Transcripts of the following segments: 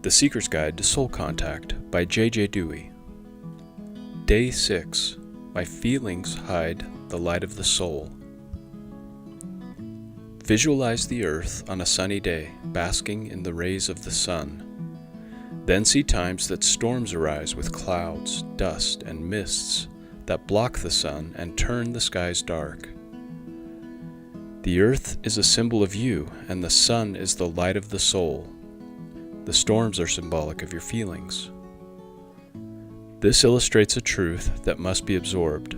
The Seeker's Guide to Soul Contact by J.J. Dewey. Day 6. My feelings hide the light of the soul. Visualize the earth on a sunny day, basking in the rays of the sun. Then see times that storms arise with clouds, dust, and mists that block the sun and turn the skies dark. The earth is a symbol of you, and the sun is the light of the soul. The storms are symbolic of your feelings. This illustrates a truth that must be absorbed.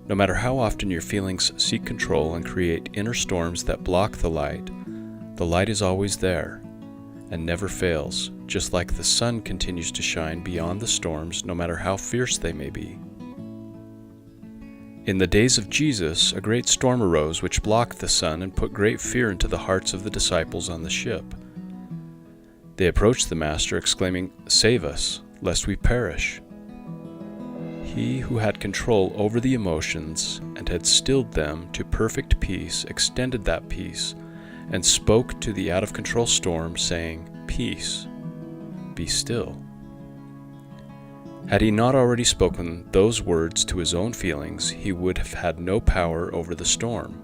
No matter how often your feelings seek control and create inner storms that block the light is always there and never fails, just like the sun continues to shine beyond the storms no matter how fierce they may be. In the days of Jesus, a great storm arose which blocked the sun and put great fear into the hearts of the disciples on the ship. They approached the Master, exclaiming, "Save us, lest we perish." He who had control over the emotions and had stilled them to perfect peace extended that peace and spoke to the out-of-control storm, saying, "Peace, be still." Had he not already spoken those words to his own feelings, he would have had no power over the storm.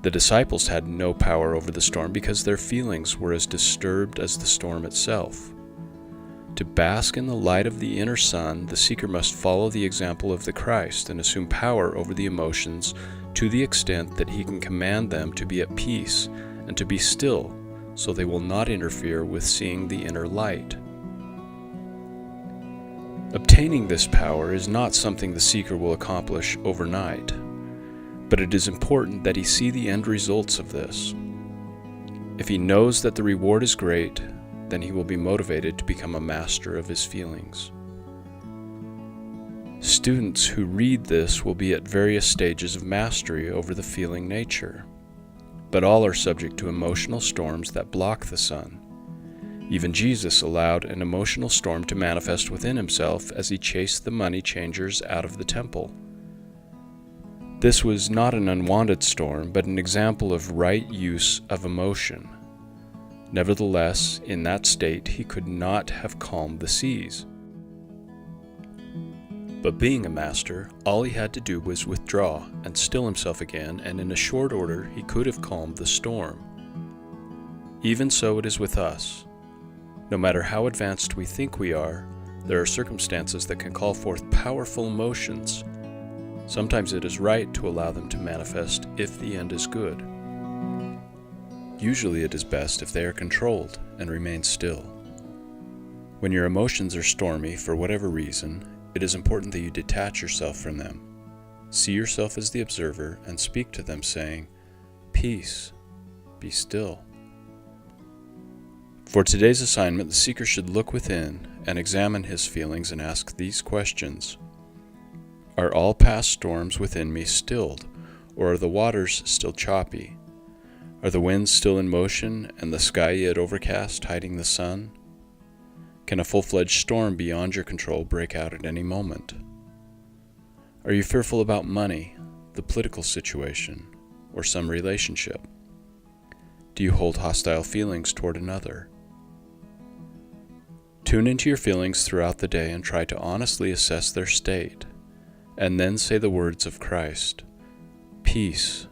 The disciples had no power over the storm because their feelings were as disturbed as the storm itself. To bask in the light of the inner sun, the seeker must follow the example of the Christ and assume power over the emotions to the extent that he can command them to be at peace and to be still, so they will not interfere with seeing the inner light. Obtaining this power is not something the seeker will accomplish overnight, but it is important that he see the end results of this. If he knows that the reward is great, then he will be motivated to become a master of his feelings. Students who read this will be at various stages of mastery over the feeling nature, but all are subject to emotional storms that block the sun. Even Jesus allowed an emotional storm to manifest within himself as he chased the money changers out of the temple. This was not an unwanted storm, but an example of right use of emotion. Nevertheless, in that state, he could not have calmed the seas. But being a master, all he had to do was withdraw and still himself again, and in a short order he could have calmed the storm. Even so it is with us. No matter how advanced we think we are, there are circumstances that can call forth powerful emotions. Sometimes it is right to allow them to manifest if the end is good. Usually it is best if they are controlled and remain still. When your emotions are stormy for whatever reason, it is important that you detach yourself from them. See yourself as the observer and speak to them saying, "Peace, be still." For today's assignment, the seeker should look within and examine his feelings and ask these questions. Are all past storms within me stilled, or are the waters still choppy? Are the winds still in motion and the sky yet overcast, hiding the sun? Can a full-fledged storm beyond your control break out at any moment? Are you fearful about money, the political situation, or some relationship? Do you hold hostile feelings toward another? Tune into your feelings throughout the day and try to honestly assess their state, and then say the words of Christ, "Peace,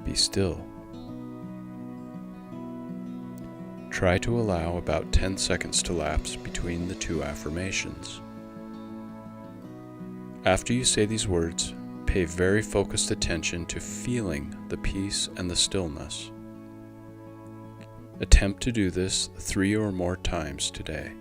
be still." Try to allow about 10 seconds to lapse between the two affirmations. After you say these words, pay very focused attention to feeling the peace and the stillness. Attempt to do this 3 or more times today.